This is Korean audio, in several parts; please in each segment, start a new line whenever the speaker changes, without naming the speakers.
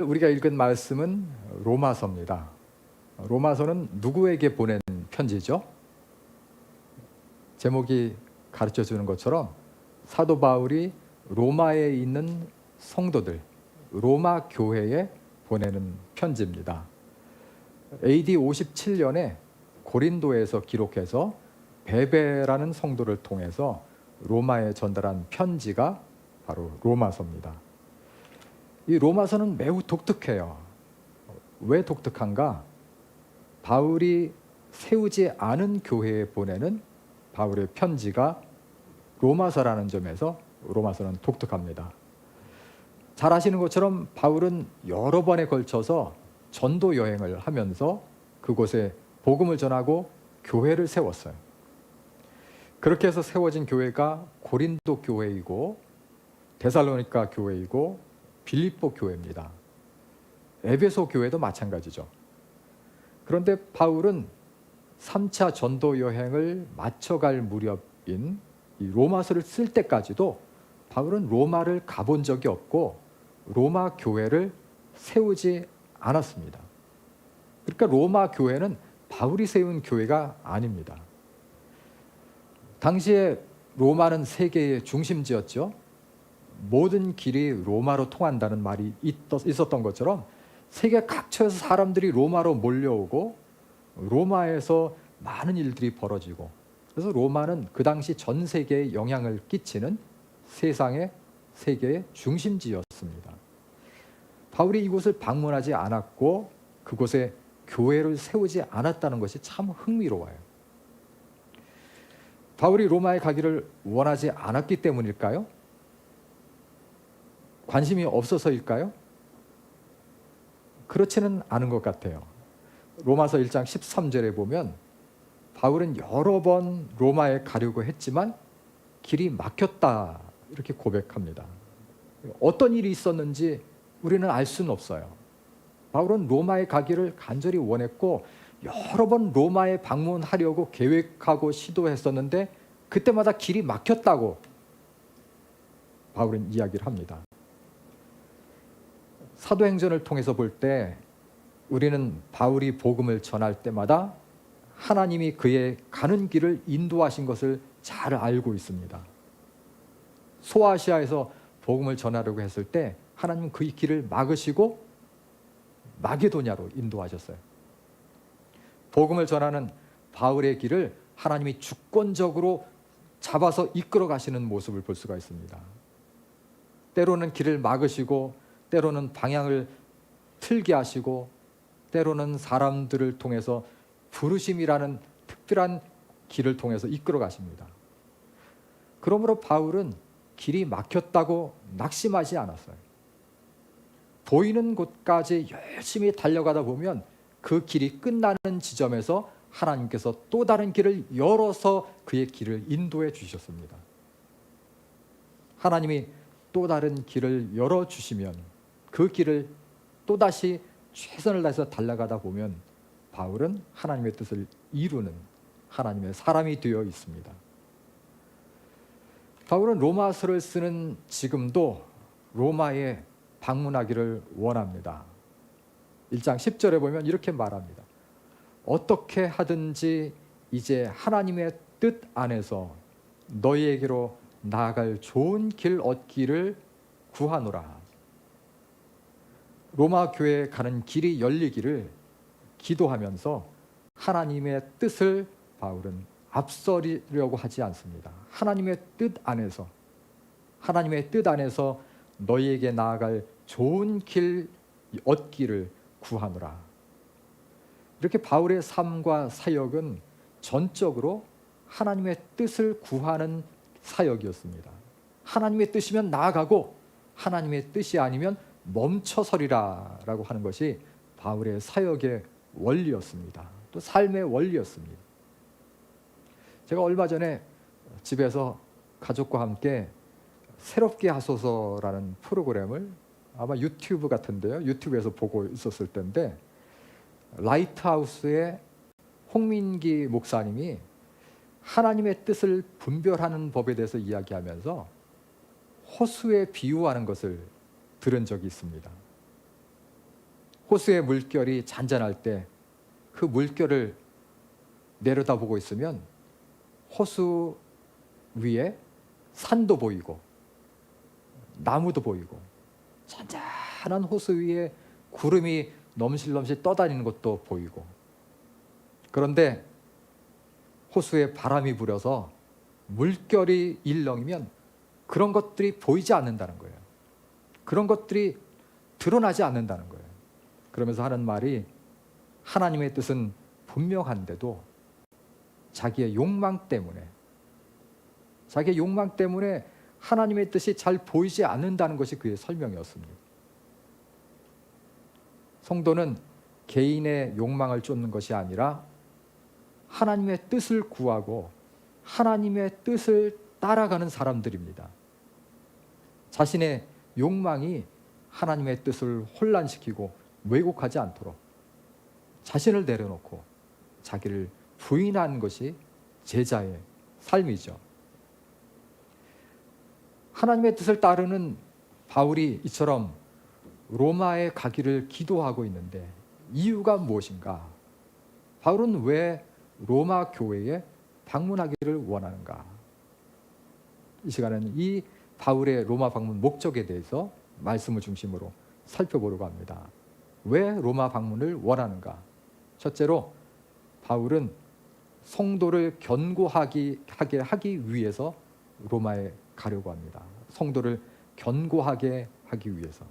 우리가 읽은 말씀은 로마서입니다. 로마서는 누구에게 보낸 편지죠? 제목이 가르쳐 주는 것처럼 사도 바울이 로마에 있는 성도들, 로마 교회에 보내는 편지입니다. AD 57년에 고린도에서 기록해서 베베라는 성도를 통해서 로마에 전달한 편지가 바로 로마서입니다. 이 로마서는 매우 독특해요. 왜 독특한가? 바울이 세우지 않은 교회에 보내는 바울의 편지가 로마서라는 점에서 로마서는 독특합니다. 잘 아시는 것처럼 바울은 여러 번에 걸쳐서 전도 여행을 하면서 그곳에 복음을 전하고 교회를 세웠어요. 그렇게 해서 세워진 교회가 고린도 교회이고 데살로니가 교회이고 빌립보 교회입니다. 에베소 교회도 마찬가지죠. 그런데 바울은 3차 전도 여행을 마쳐갈 무렵인 이 로마서를 쓸 때까지도 바울은 로마를 가본 적이 없고 로마 교회를 세우지 않았습니다. 그러니까 로마 교회는 바울이 세운 교회가 아닙니다. 당시에 로마는 세계의 중심지였죠. 모든 길이 로마로 통한다는 말이 있었던 것처럼 세계 각처에서 사람들이 로마로 몰려오고 로마에서 많은 일들이 벌어지고, 그래서 로마는 그 당시 전 세계에 영향을 끼치는 세계의 중심지였습니다. 바울이 이곳을 방문하지 않았고 그곳에 교회를 세우지 않았다는 것이 참 흥미로워요. 바울이 로마에 가기를 원하지 않았기 때문일까요? 관심이 없어서일까요? 그렇지는 않은 것 같아요. 로마서 1장 13절에 보면 바울은 여러 번 로마에 가려고 했지만 길이 막혔다 이렇게 고백합니다. 어떤 일이 있었는지 우리는 알 수는 없어요. 바울은 로마에 가기를 간절히 원했고 여러 번 로마에 방문하려고 계획하고 시도했었는데 그때마다 길이 막혔다고 바울은 이야기를 합니다. 사도행전을 통해서 볼 때 우리는 바울이 복음을 전할 때마다 하나님이 그의 가는 길을 인도하신 것을 잘 알고 있습니다. 소아시아에서 복음을 전하려고 했을 때 하나님은 그 길을 막으시고 마게도냐로 인도하셨어요. 복음을 전하는 바울의 길을 하나님이 주권적으로 잡아서 이끌어 가시는 모습을 볼 수가 있습니다. 때로는 길을 막으시고 때로는 방향을 틀게 하시고 때로는 사람들을 통해서 부르심이라는 특별한 길을 통해서 이끌어 가십니다. 그러므로 바울은 길이 막혔다고 낙심하지 않았어요. 보이는 곳까지 열심히 달려가다 보면 그 길이 끝나는 지점에서 하나님께서 또 다른 길을 열어서 그의 길을 인도해 주셨습니다. 하나님이 또 다른 길을 열어주시면 그 길을 또다시 최선을 다해서 달려가다 보면 바울은 하나님의 뜻을 이루는 하나님의 사람이 되어 있습니다. 바울은 로마서를 쓰는 지금도 로마에 방문하기를 원합니다. 1장 10절에 보면 이렇게 말합니다. 어떻게 하든지 이제 하나님의 뜻 안에서 너희에게로 나아갈 좋은 길 얻기를 구하노라. 로마 교회에 가는 길이 열리기를 기도하면서 하나님의 뜻을 바울은 앞서려고 하지 않습니다. 하나님의 뜻 안에서 너희에게 나아갈 좋은 길 얻기를 구하노라. 이렇게 바울의 삶과 사역은 전적으로 하나님의 뜻을 구하는 사역이었습니다. 하나님의 뜻이면 나아가고 하나님의 뜻이 아니면 멈춰서리라 라고 하는 것이 바울의 사역의 원리였습니다. 또 삶의 원리였습니다. 제가 얼마 전에 집에서 가족과 함께 새롭게 하소서라는 프로그램을 아마 유튜브 같은데요. 유튜브에서 보고 있었을 때인데 라이트하우스의 홍민기 목사님이 하나님의 뜻을 분별하는 법에 대해서 이야기하면서 호수에 비유하는 것을 들은 적이 있습니다. 호수의 물결이 잔잔할 때 그 물결을 내려다보고 있으면 호수 위에 산도 보이고 나무도 보이고 잔잔한 호수 위에 구름이 넘실넘실 떠다니는 것도 보이고, 그런데 호수에 바람이 불어서 물결이 일렁이면 그런 것들이 보이지 않는다는 거예요. 그런 것들이 드러나지 않는다는 거예요. 그러면서 하는 말이, 하나님의 뜻은 분명한데도 자기의 욕망 때문에 하나님의 뜻이 잘 보이지 않는다는 것이 그의 설명이었습니다. 성도는 개인의 욕망을 쫓는 것이 아니라 하나님의 뜻을 구하고 하나님의 뜻을 따라가는 사람들입니다. 자신의 욕망이 하나님의 뜻을 혼란시키고 왜곡하지 않도록 자신을 내려놓고 자기를 부인하는 것이 제자의 삶이죠. 하나님의 뜻을 따르는 바울이 이처럼 로마에 가기를 기도하고 있는데 이유가 무엇인가? 바울은 왜 로마 교회에 방문하기를 원하는가? 이 시간에는 이 바울의 로마 방문 목적에 대해서 말씀을 중심으로 살펴보려고 합니다. 왜 로마 방문을 원하는가? 첫째로 바울은 성도를 견고하게 하기 위해서 로마에 가려고 합니다. 성도를 견고하게 하기 위해서.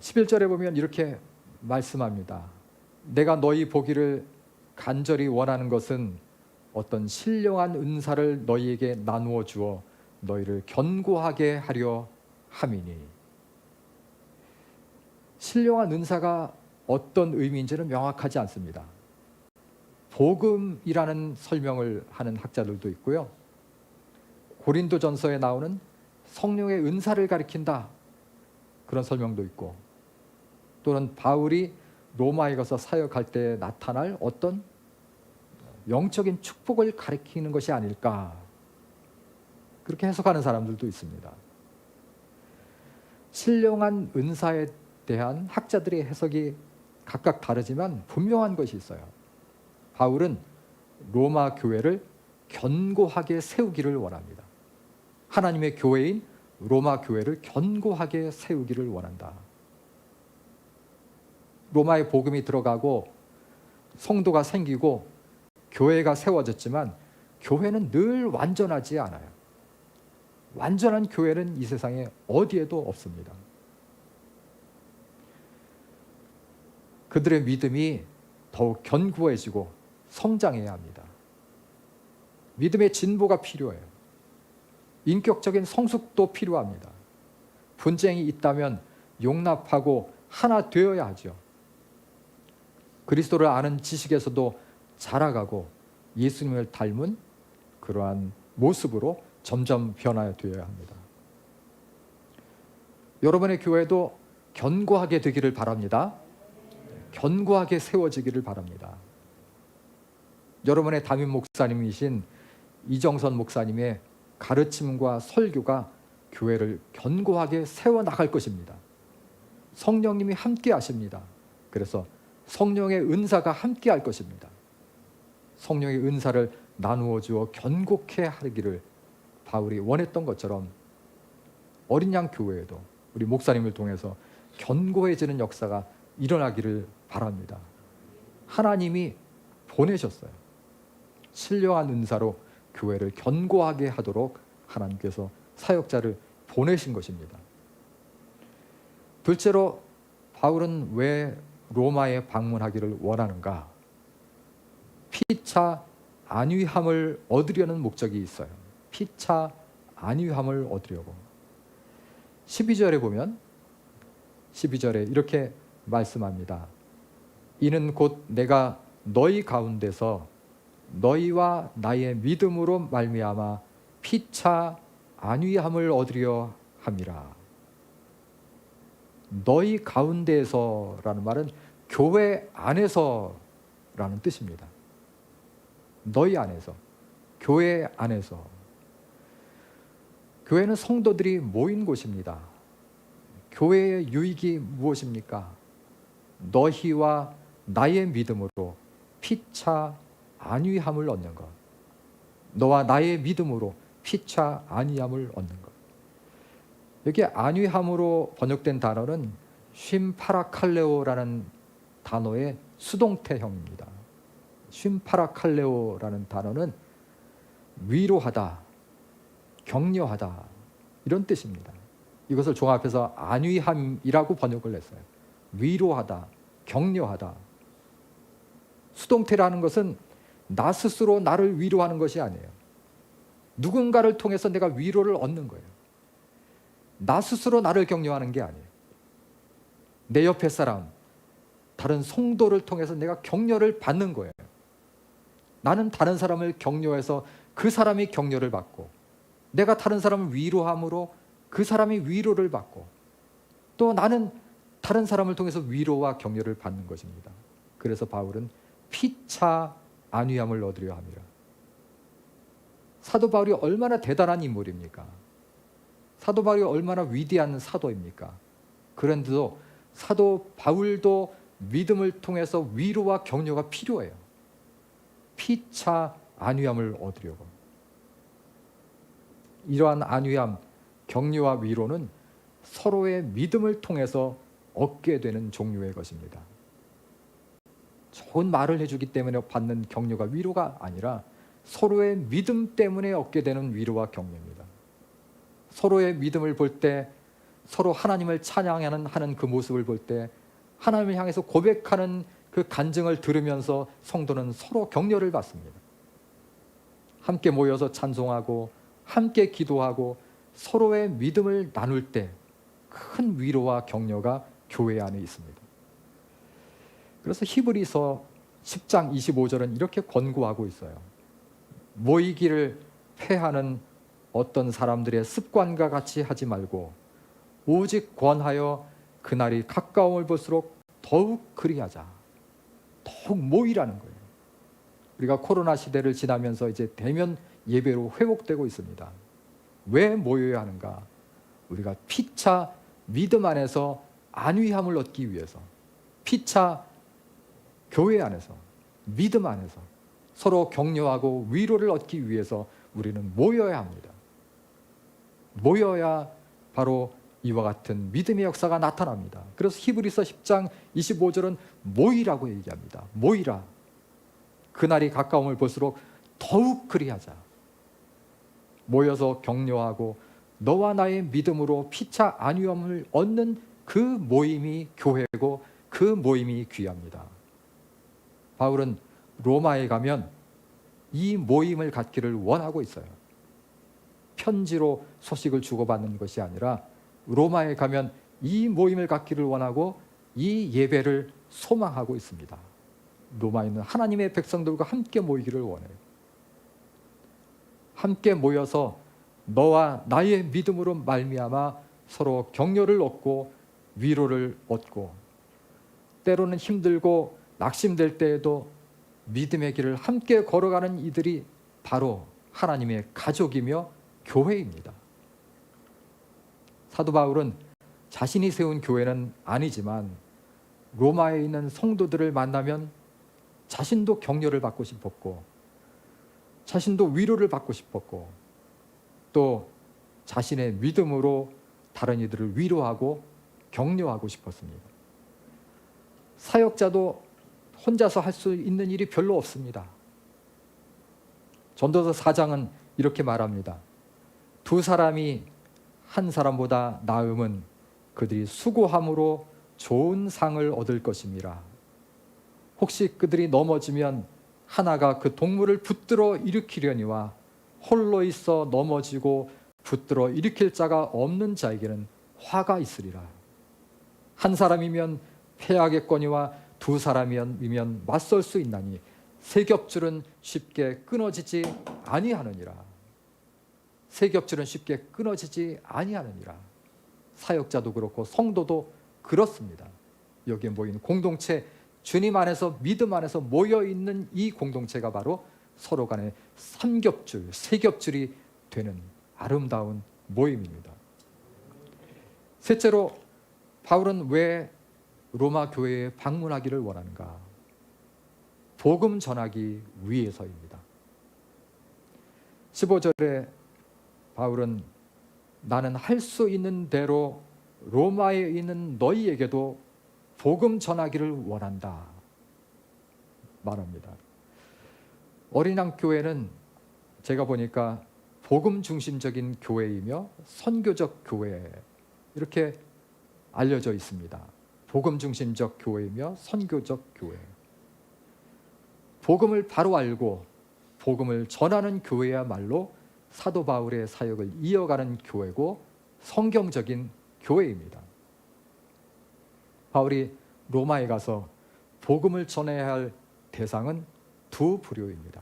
11절에 보면 이렇게 말씀합니다. 내가 너희 보기를 간절히 원하는 것은 어떤 신령한 은사를 너희에게 나누어 주어 너희를 견고하게 하려 함이니. 신령한 은사가 어떤 의미인지는 명확하지 않습니다. 복음이라는 설명을 하는 학자들도 있고요. 고린도전서에 나오는 성령의 은사를 가리킨다, 그런 설명도 있고, 또는 바울이 로마에 가서 사역할 때 나타날 어떤 영적인 축복을 가리키는 것이 아닐까, 그렇게 해석하는 사람들도 있습니다. 신령한 은사에 대한 학자들의 해석이 각각 다르지만 분명한 것이 있어요. 바울은 로마 교회를 견고하게 세우기를 원합니다. 하나님의 교회인 로마 교회를 견고하게 세우기를 원한다. 로마의 복음이 들어가고 성도가 생기고 교회가 세워졌지만 교회는 늘 완전하지 않아요. 완전한 교회는 이 세상에 어디에도 없습니다. 그들의 믿음이 더욱 견고해지고 성장해야 합니다. 믿음의 진보가 필요해요. 인격적인 성숙도 필요합니다. 분쟁이 있다면 용납하고 하나 되어야 하죠. 그리스도를 아는 지식에서도 자라가고 예수님을 닮은 그러한 모습으로 점점 변화되어야 합니다. 여러분의 교회도 견고하게 되기를 바랍니다. 견고하게 세워지기를 바랍니다. 여러분의 담임 목사님이신 이정선 목사님의 가르침과 설교가 교회를 견고하게 세워나갈 것입니다. 성령님이 함께 하십니다. 그래서 성령의 은사가 함께 할 것입니다. 성령의 은사를 나누어 주어 견고케 하기를 바울이 원했던 것처럼 어린 양 교회에도 우리 목사님을 통해서 견고해지는 역사가 일어나기를 바랍니다. 하나님이 보내셨어요. 신령한 은사로 교회를 견고하게 하도록 하나님께서 사역자를 보내신 것입니다. 둘째로 바울은 왜 로마에 방문하기를 원하는가? 피차 안위함을 얻으려는 목적이 있어요. 피차 안위함을 얻으려고. 12절에 보면 12절에 이렇게 말씀합니다. 이는 곧 내가 너희 가운데서 너희와 나의 믿음으로 말미암아 피차 안위함을 얻으려 함이라. 너희 가운데에서라는 말은 교회 안에서라는 뜻입니다. 너희 안에서, 교회 안에서. 교회는 성도들이 모인 곳입니다. 교회의 유익이 무엇입니까? 너희와 나의 믿음으로 피차 안위함을 얻는 것. 너와 나의 믿음으로 피차 안위함을 얻는 것. 여기 안위함으로 번역된 단어는 쉼파라칼레오라는 단어의 수동태형입니다. 쉼파라칼레오라는 단어는 위로하다, 격려하다 이런 뜻입니다. 이것을 종합해서 안위함이라고 번역을 했어요. 위로하다, 격려하다. 수동태라는 것은 나 스스로 나를 위로하는 것이 아니에요. 누군가를 통해서 내가 위로를 얻는 거예요. 나 스스로 나를 격려하는 게 아니에요. 내 옆에 사람, 다른 성도를 통해서 내가 격려를 받는 거예요. 나는 다른 사람을 격려해서 그 사람이 격려를 받고, 내가 다른 사람을 위로함으로 그 사람이 위로를 받고, 또 나는 다른 사람을 통해서 위로와 격려를 받는 것입니다. 그래서 바울은 피차 안위함을 얻으려 합니다. 사도 바울이 얼마나 대단한 인물입니까? 사도 바울이 얼마나 위대한 사도입니까? 그런데도 사도 바울도 믿음을 통해서 위로와 격려가 필요해요. 피차 안위함을 얻으려고. 이러한 안위함, 격려와 위로는 서로의 믿음을 통해서 얻게 되는 종류의 것입니다. 좋은 말을 해주기 때문에 받는 격려가 위로가 아니라 서로의 믿음 때문에 얻게 되는 위로와 격려입니다. 서로의 믿음을 볼 때, 서로 하나님을 찬양하는 그 모습을 볼 때, 하나님을 향해서 고백하는 그 간증을 들으면서 성도는 서로 격려를 받습니다. 함께 모여서 찬송하고 함께 기도하고 서로의 믿음을 나눌 때 큰 위로와 격려가 교회 안에 있습니다. 그래서 히브리서 10장 25절은 이렇게 권고하고 있어요. 모이기를 패하는 어떤 사람들의 습관과 같이 하지 말고 오직 권하여 그날이 가까움을 볼수록 더욱 그리하자. 더욱 모이라는 거예요. 우리가 코로나 시대를 지나면서 이제 대면 예배로 회복되고 있습니다. 왜 모여야 하는가? 우리가 피차 믿음 안에서 안위함을 얻기 위해서, 피차 교회 안에서, 믿음 안에서 서로 격려하고 위로를 얻기 위해서 우리는 모여야 합니다. 모여야 바로 이와 같은 믿음의 역사가 나타납니다. 그래서 히브리서 10장 25절은 모이라고 얘기합니다. 모이라. 그날이 가까움을 볼수록 더욱 그리하자. 모여서 격려하고 너와 나의 믿음으로 피차 안위함을 얻는 그 모임이 교회고 그 모임이 귀합니다. 바울은 로마에 가면 이 모임을 갖기를 원하고 있어요. 편지로 소식을 주고받는 것이 아니라 로마에 가면 이 모임을 갖기를 원하고 이 예배를 소망하고 있습니다. 로마에 있는 하나님의 백성들과 함께 모이기를 원해요. 함께 모여서 너와 나의 믿음으로 말미암아 서로 격려를 얻고 위로를 얻고, 때로는 힘들고 낙심될 때에도 믿음의 길을 함께 걸어가는 이들이 바로 하나님의 가족이며 교회입니다. 사도 바울은 자신이 세운 교회는 아니지만 로마에 있는 성도들을 만나면 자신도 격려를 받고 싶었고, 자신도 위로를 받고 싶었고, 또 자신의 믿음으로 다른 이들을 위로하고 격려하고 싶었습니다. 사역자도 혼자서 할 수 있는 일이 별로 없습니다. 전도서 4장은 이렇게 말합니다. 두 사람이 한 사람보다 나음은 그들이 수고함으로 좋은 상을 얻을 것임이라. 혹시 그들이 넘어지면 하나가 그 동물을 붙들어 일으키려니와 홀로 있어 넘어지고 붙들어 일으킬 자가 없는 자에게는 화가 있으리라. 한 사람이면 패하겠거니와 두 사람이면 맞설 수 있나니 세 겹줄은 쉽게 끊어지지 아니하느니라. 세 겹줄은 쉽게 끊어지지 아니하느니라. 사역자도 그렇고 성도도 그렇습니다. 여기에 모인 공동체, 주님 안에서 믿음 안에서 모여있는 이 공동체가 바로 서로 간에 삼겹줄, 세겹줄이 되는 아름다운 모임입니다. 셋째로 바울은 왜 로마 교회에 방문하기를 원하는가? 복음 전하기 위해서입니다. 15절에 바울은 나는 할 수 있는 대로 로마에 있는 너희에게도 복음 전하기를 원한다 말합니다. 어린양 교회는 제가 보니까 복음 중심적인 교회이며 선교적 교회 이렇게 알려져 있습니다. 복음 중심적 교회이며 선교적 교회. 복음을 바로 알고 복음을 전하는 교회야말로 사도 바울의 사역을 이어가는 교회고 성경적인 교회입니다. 바울이 로마에 가서 복음을 전해야 할 대상은 두 부류입니다.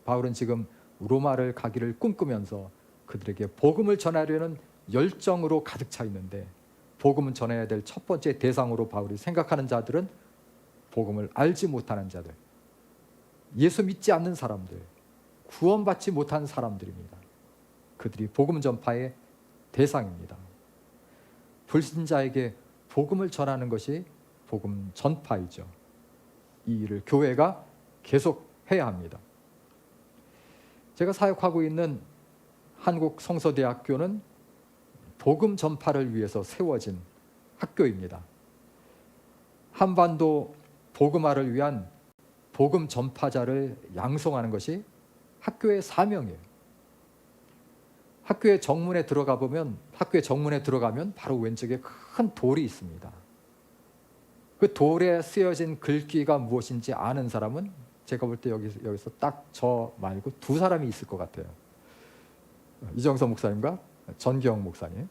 바울은 지금 로마를 가기를 꿈꾸면서 그들에게 복음을 전하려는 열정으로 가득 차 있는데, 복음을 전해야 될 첫 번째 대상으로 바울이 생각하는 자들은 복음을 알지 못하는 자들, 예수 믿지 않는 사람들, 구원받지 못한 사람들입니다. 그들이 복음 전파의 대상입니다. 불신자에게 복음을 전하는 것이 복음 전파이죠. 이 일을 교회가 계속 해야 합니다. 제가 사역하고 있는 한국성서대학교는 복음 전파를 위해서 세워진 학교입니다. 한반도 복음화를 위한 복음 전파자를 양성하는 것이 학교의 사명이에요. 학교의 정문에 들어가면 바로 왼쪽에 큰 돌이 있습니다. 그 돌에 쓰여진 글귀가 무엇인지 아는 사람은 제가 볼 때 여기서 딱 저 말고 두 사람이 있을 것 같아요. 이정서 목사님과 전경 목사님,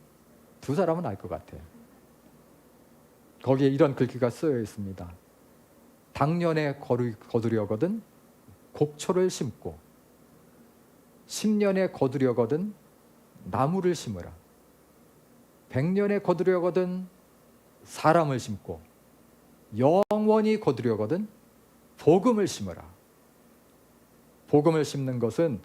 두 사람은 알 것 같아요. 거기에 이런 글귀가 쓰여 있습니다. 당년에 거두려거든 곡초를 심고 10년에 거두려거든 나무를 심으라. 100년에 거두려거든 사람을 심고 영원히 거두려거든 복음을 심으라. 복음을 심는 것은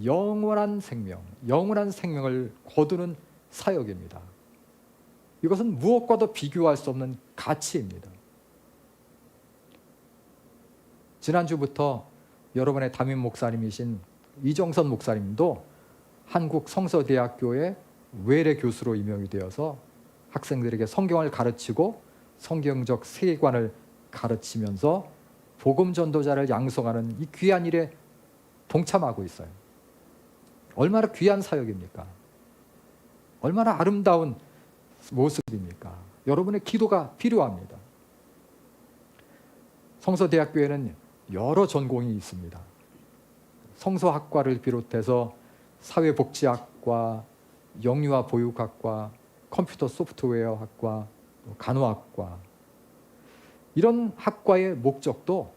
영원한 생명을 거두는 사역입니다. 이것은 무엇과도 비교할 수 없는 가치입니다. 지난주부터 여러분의 담임 목사님이신 이정선 목사님도 한국성서대학교의 외래 교수로 임명이 되어서 학생들에게 성경을 가르치고 성경적 세계관을 가르치면서 복음 전도자를 양성하는 이 귀한 일에 동참하고 있어요. 얼마나 귀한 사역입니까? 얼마나 아름다운 모습입니까? 여러분의 기도가 필요합니다. 성서대학교에는 여러 전공이 있습니다. 성서학과를 비롯해서 사회복지학과, 영유아 보육학과, 컴퓨터 소프트웨어학과, 간호학과, 이런 학과의 목적도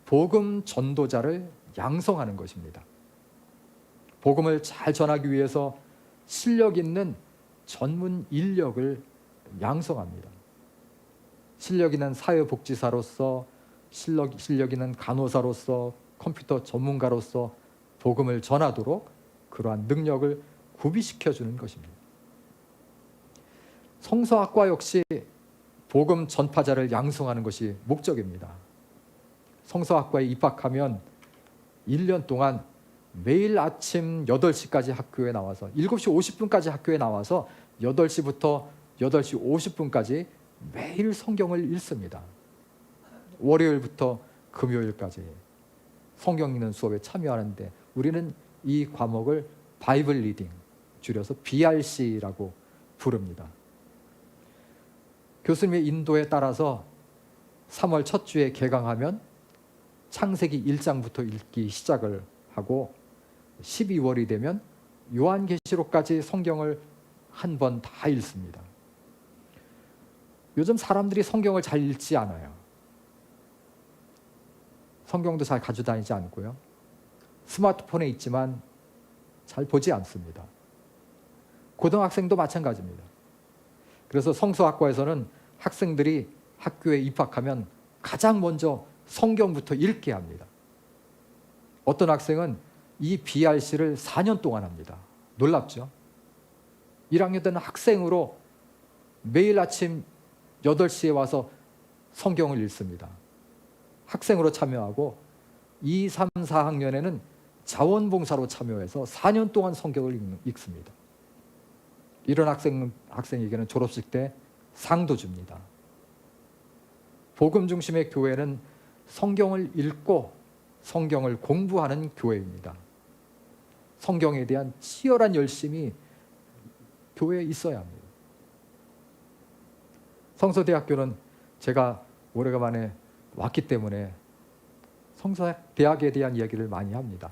복음 전도자를 양성하는 것입니다. 복음을 잘 전하기 위해서 실력 있는 전문 인력을 양성합니다. 실력 있는 사회복지사로서, 실력 있는 간호사로서, 컴퓨터 전문가로서 복음을 전하도록 그러한 능력을 구비시켜주는 것입니다. 성서학과 역시 복음 전파자를 양성하는 것이 목적입니다. 성서학과에 입학하면 1년 동안 매일 아침 8시까지 학교에 나와서 7시 50분까지 학교에 나와서 8시부터 8시 50분까지 매일 성경을 읽습니다. 월요일부터 금요일까지 성경 읽는 수업에 참여하는데 우리는 이 과목을 바이블 리딩, 줄여서 BRC라고 부릅니다. 교수님의 인도에 따라서 3월 첫 주에 개강하면 창세기 1장부터 읽기 시작을 하고 12월이 되면 요한계시록까지 성경을 한 번 다 읽습니다. 요즘 사람들이 성경을 잘 읽지 않아요. 성경도 잘 가지고 다니지 않고요. 스마트폰에 있지만 잘 보지 않습니다. 고등학생도 마찬가지입니다. 그래서 성서학과에서는 학생들이 학교에 입학하면 가장 먼저 성경부터 읽게 합니다. 어떤 학생은 이 BRC를 4년 동안 합니다. 놀랍죠? 1학년 때는 학생으로 매일 아침 8시에 와서 성경을 읽습니다. 학생으로 참여하고 2, 3, 4학년에는 자원봉사로 참여해서 4년 동안 성경을 읽습니다. 이런 학생에게는 졸업식 때 상도 줍니다. 복음 중심의 교회는 성경을 읽고 성경을 공부하는 교회입니다. 성경에 대한 치열한 열심이 교회에 있어야 합니다. 성서대학교는 제가 오래간만에 왔기 때문에 성서대학에 대한 이야기를 많이 합니다.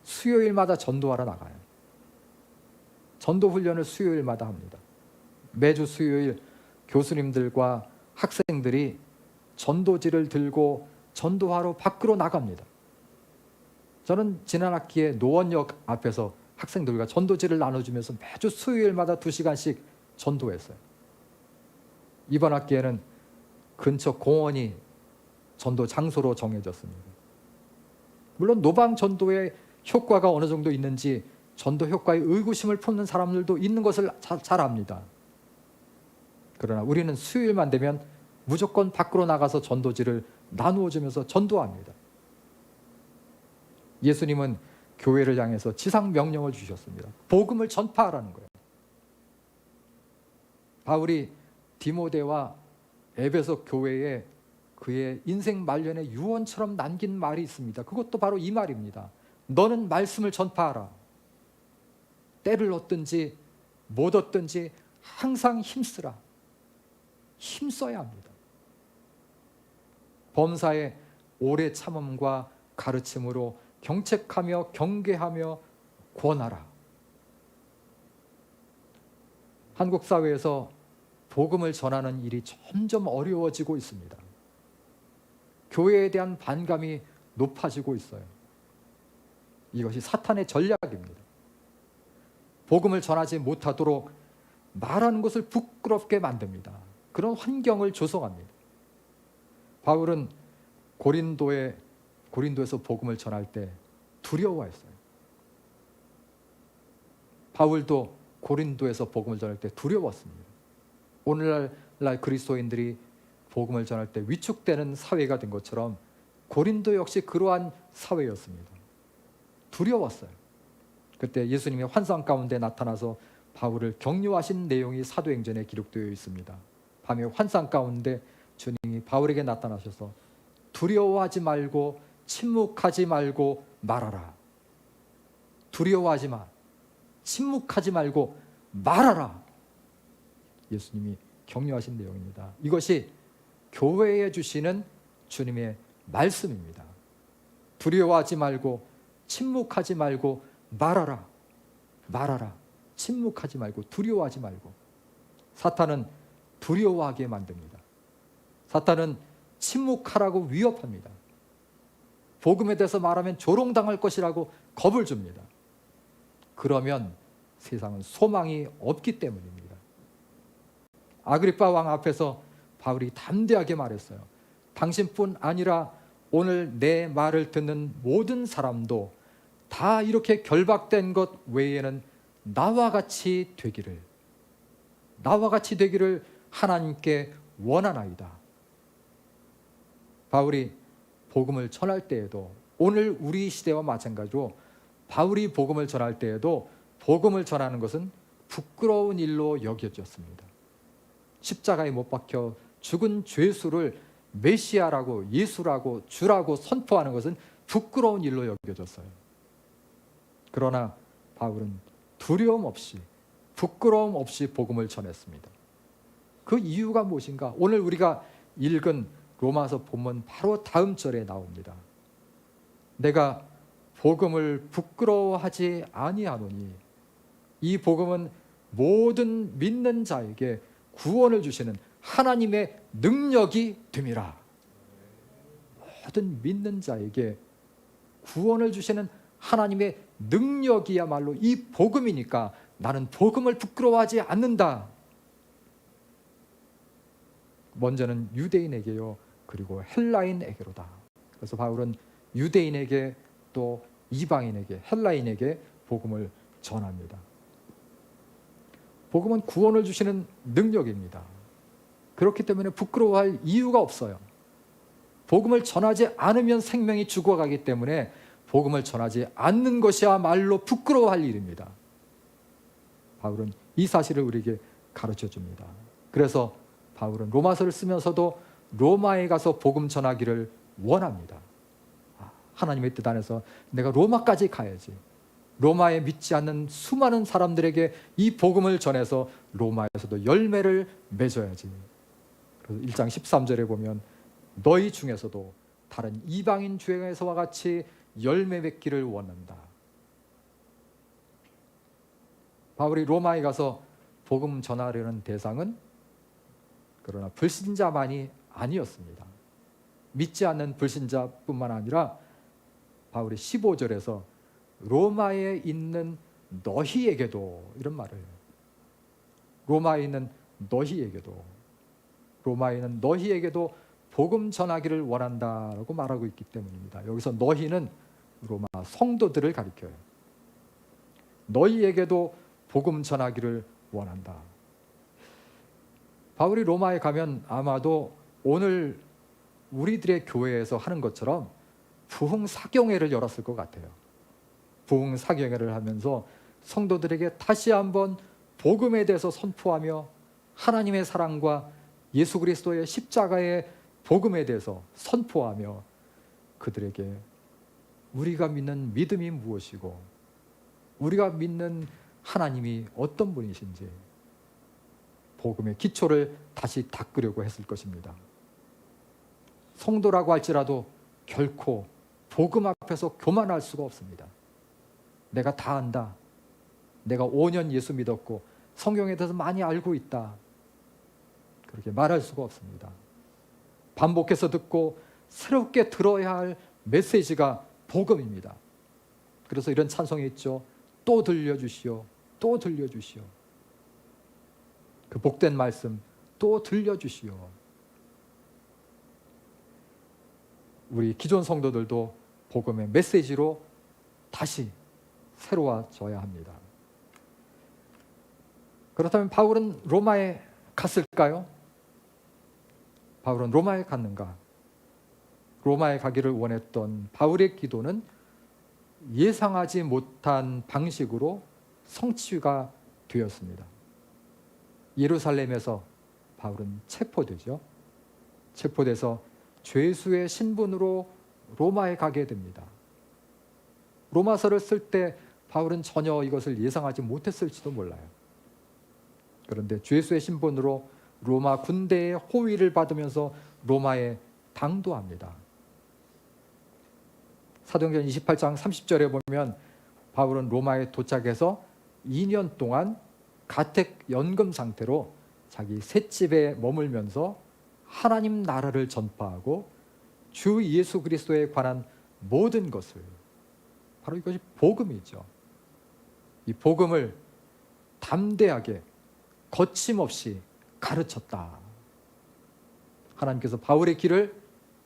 수요일마다 전도하러 나가요. 전도 훈련을 수요일마다 합니다. 매주 수요일 교수님들과 학생들이 전도지를 들고 전도하러 밖으로 나갑니다. 저는 지난 학기에 노원역 앞에서 학생들과 전도지를 나눠주면서 매주 수요일마다 2시간씩 전도했어요. 이번 학기에는 근처 공원이 전도 장소로 정해졌습니다. 물론 노방 전도의 효과가 어느 정도 있는지 전도 효과에 의구심을 품는 사람들도 있는 것을 잘 압니다. 그러나 우리는 수요일만 되면 무조건 밖으로 나가서 전도지를 나누어 주면서 전도합니다. 예수님은 교회를 향해서 지상 명령을 주셨습니다. 복음을 전파하라는 거예요. 바울이 디모데와 에베소 교회에 그의 인생 말년의 유언처럼 남긴 말이 있습니다. 그것도 바로 이 말입니다. 너는 말씀을 전파하라. 때를 얻든지 못 얻든지 항상 힘쓰라. 힘써야 합니다. 범사에 오래 참음과 가르침으로 경책하며 경계하며 권하라. 한국 사회에서 복음을 전하는 일이 점점 어려워지고 있습니다. 교회에 대한 반감이 높아지고 있어요. 이것이 사탄의 전략입니다. 복음을 전하지 못하도록 말하는 것을 부끄럽게 만듭니다. 그런 환경을 조성합니다. 바울은 고린도에서 복음을 전할 때 두려워했어요. 바울도 고린도에서 복음을 전할 때 두려웠습니다. 오늘날 그리스도인들이 복음을 전할 때 위축되는 사회가 된 것처럼 고린도 역시 그러한 사회였습니다. 두려웠어요. 그때 예수님이 환상 가운데 나타나서 바울을 격려하신 내용이 사도행전에 기록되어 있습니다. 밤에 환상 가운데 주님이 바울에게 나타나셔서 두려워하지 말고 침묵하지 말고 말하라. 두려워하지 마. 침묵하지 말고 말하라. 예수님이 격려하신 내용입니다. 이것이 교회에 주시는 주님의 말씀입니다. 두려워하지 말고 침묵하지 말고 말하라. 말하라. 침묵하지 말고 두려워하지 말고. 사탄은 두려워하게 만듭니다. 사탄은 침묵하라고 위협합니다. 복음에 대해서 말하면 조롱당할 것이라고 겁을 줍니다. 그러면 세상은 소망이 없기 때문입니다. 아그리파 왕 앞에서 바울이 담대하게 말했어요. 당신뿐 아니라 오늘 내 말을 듣는 모든 사람도 다 이렇게 결박된 것 외에는 나와 같이 되기를 하나님께 원하나이다. 바울이 복음을 전할 때에도 오늘 우리 시대와 마찬가지로 바울이 복음을 전할 때에도 복음을 전하는 것은 부끄러운 일로 여겨졌습니다. 십자가에 못 박혀 죽은 죄수를 메시아라고 예수라고 주라고 선포하는 것은 부끄러운 일로 여겨졌어요. 그러나 바울은 두려움 없이 부끄러움 없이 복음을 전했습니다. 그 이유가 무엇인가? 오늘 우리가 읽은 로마서 본문 바로 다음 절에 나옵니다. 내가 복음을 부끄러워하지 아니하노니 이 복음은 모든 믿는 자에게 구원을 주시는 하나님의 능력이 됨이라. 모든 믿는 자에게 구원을 주시는 하나님의 능력이야말로 이 복음이니까 나는 복음을 부끄러워하지 않는다. 먼저는 유대인에게요, 그리고 헬라인에게로다. 그래서 바울은 유대인에게 또 이방인에게, 헬라인에게 복음을 전합니다. 복음은 구원을 주시는 능력입니다. 그렇기 때문에 부끄러워할 이유가 없어요. 복음을 전하지 않으면 생명이 죽어가기 때문에 복음을 전하지 않는 것이야말로 부끄러워할 일입니다. 바울은 이 사실을 우리에게 가르쳐 줍니다. 그래서 바울은 로마서를 쓰면서도 로마에 가서 복음 전하기를 원합니다. 하나님의 뜻 안에서 내가 로마까지 가야지. 로마에 믿지 않는 수많은 사람들에게 이 복음을 전해서 로마에서도 열매를 맺어야지. 그래서 1장 13절에 보면 너희 중에서도 다른 이방인 중에서와 같이 열매 맺기를 원한다. 바울이 로마에 가서 복음 전하려는 대상은 그러나 불신자만이 아니었습니다. 믿지 않는 불신자뿐만 아니라 바울이 15절에서 로마에 있는 너희에게도 이런 말을 해요. 로마에 있는 너희에게도 복음 전하기를 원한다라고 말하고 있기 때문입니다. 여기서 너희는 로마 성도들을 가리켜요. 너희에게도 복음 전하기를 원한다. 바울이 로마에 가면 아마도 오늘 우리들의 교회에서 하는 것처럼 부흥사경회를 열었을 것 같아요. 부흥사경회를 하면서 성도들에게 다시 한번 복음에 대해서 선포하며 하나님의 사랑과 예수 그리스도의 십자가의 복음에 대해서 선포하며 그들에게 우리가 믿는 믿음이 무엇이고 우리가 믿는 하나님이 어떤 분이신지 복음의 기초를 다시 닦으려고 했을 것입니다. 성도라고 할지라도 결코 복음 앞에서 교만할 수가 없습니다. 내가 다 안다. 내가 5년 예수 믿었고 성경에 대해서 많이 알고 있다. 그렇게 말할 수가 없습니다. 반복해서 듣고 새롭게 들어야 할 메시지가 복음입니다. 그래서 이런 찬송이 있죠. 또 들려주시오. 또 들려주시오. 그 복된 말씀 또 들려주시오. 우리 기존 성도들도 복음의 메시지로 다시 새로워져야 합니다. 그렇다면 바울은 로마에 갔을까요? 바울은 로마에 갔는가? 로마에 가기를 원했던 바울의 기도는 예상하지 못한 방식으로 성취가 되었습니다. 예루살렘에서 바울은 체포되죠. 체포돼서 죄수의 신분으로 로마에 가게 됩니다. 로마서를 쓸 때 바울은 전혀 이것을 예상하지 못했을지도 몰라요. 그런데 죄수의 신분으로 로마 군대의 호위를 받으면서 로마에 당도합니다. 사도행전 28장 30절에 보면 바울은 로마에 도착해서 2년 동안 가택 연금 상태로 자기 셋집에 머물면서 하나님 나라를 전파하고 주 예수 그리스도에 관한 모든 것을, 바로 이것이 복음이죠. 이 복음을 담대하게 거침없이 가르쳤다. 하나님께서 바울의 길을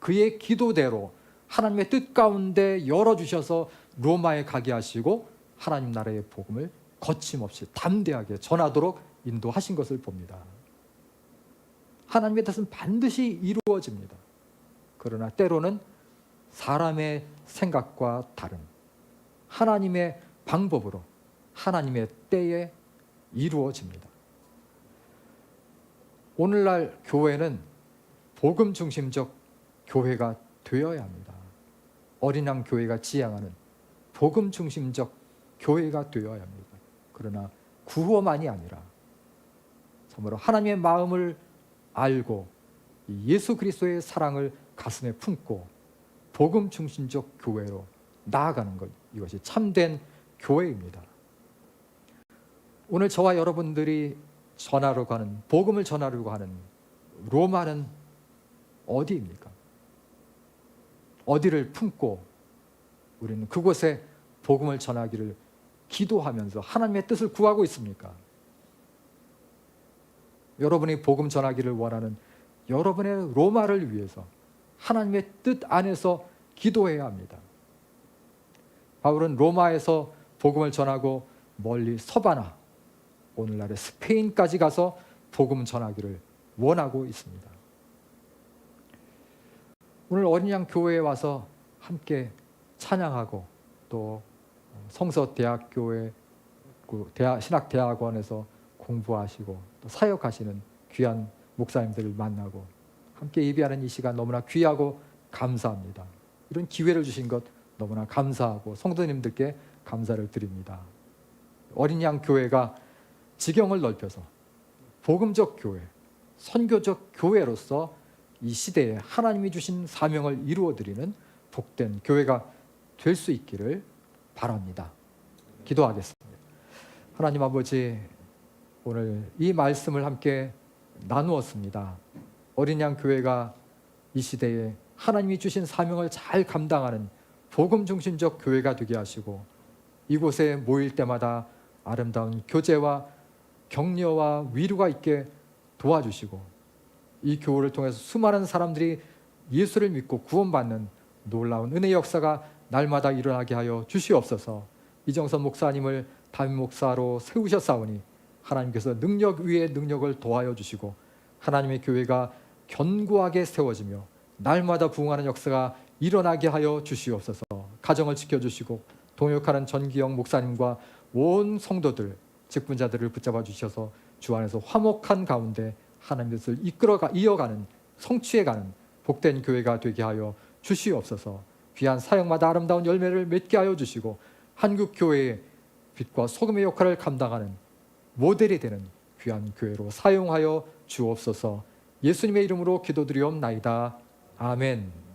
그의 기도대로 하나님의 뜻 가운데 열어주셔서 로마에 가게 하시고 하나님 나라의 복음을 거침없이 담대하게 전하도록 인도하신 것을 봅니다. 하나님의 뜻은 반드시 이루어집니다. 그러나 때로는 사람의 생각과 다른 하나님의 방법으로 하나님의 때에 이루어집니다. 오늘날 교회는 복음 중심적 교회가 되어야 합니다. 어린양 교회가 지향하는 복음 중심적 교회가 되어야 합니다. 그러나 구호만이 아니라 참으로 하나님의 마음을 알고 예수 그리스도의 사랑을 가슴에 품고 복음 중심적 교회로 나아가는 것, 이것이 참된 교회입니다. 오늘 저와 여러분들이 전하려고 하는, 복음을 전하려고 하는 로마는 어디입니까? 어디를 품고 우리는 그곳에 복음을 전하기를 기도하면서 하나님의 뜻을 구하고 있습니까? 여러분이 복음 전하기를 원하는 여러분의 로마를 위해서 하나님의 뜻 안에서 기도해야 합니다. 바울은 로마에서 복음을 전하고 멀리 서바나, 오늘날의 스페인까지 가서 복음 전하기를 원하고 있습니다. 오늘 어린 양 교회에 와서 함께 찬양하고 또 성서대학교의 신학대학원에서 공부하시고 또 사역하시는 귀한 목사님들을 만나고 함께 예배하는 이 시간 너무나 귀하고 감사합니다. 이런 기회를 주신 것 너무나 감사하고 성도님들께 감사를 드립니다. 어린 양 교회가 지경을 넓혀서 복음적 교회, 선교적 교회로서 이 시대에 하나님이 주신 사명을 이루어드리는 복된 교회가 될 수 있기를 바랍니다. 기도하겠습니다. 하나님 아버지, 오늘 이 말씀을 함께 나누었습니다. 어린 양 교회가 이 시대에 하나님이 주신 사명을 잘 감당하는 복음 중심적 교회가 되게 하시고 이곳에 모일 때마다 아름다운 교제와 격려와 위로가 있게 도와주시고 이 교회를 통해서 수많은 사람들이 예수를 믿고 구원받는 놀라운 은혜의 역사가 날마다 일어나게 하여 주시옵소서. 이정선 목사님을 담임 목사로 세우셨사오니 하나님께서 능력 위에 능력을 더하여 주시고 하나님의 교회가 견고하게 세워지며 날마다 부흥하는 역사가 일어나게 하여 주시옵소서. 가정을 지켜주시고 동역하는 전기영 목사님과 온 성도들, 직분자들을 붙잡아 주셔서 주 안에서 화목한 가운데 하나님의 뜻을 이어가는 성취해가는 복된 교회가 되게 하여 주시옵소서. 귀한 사역마다 아름다운 열매를 맺게 하여 주시고 한국 교회의 빛과 소금의 역할을 감당하는 모델이 되는 귀한 교회로 사용하여 주옵소서. 예수님의 이름으로 기도드리옵나이다. 아멘.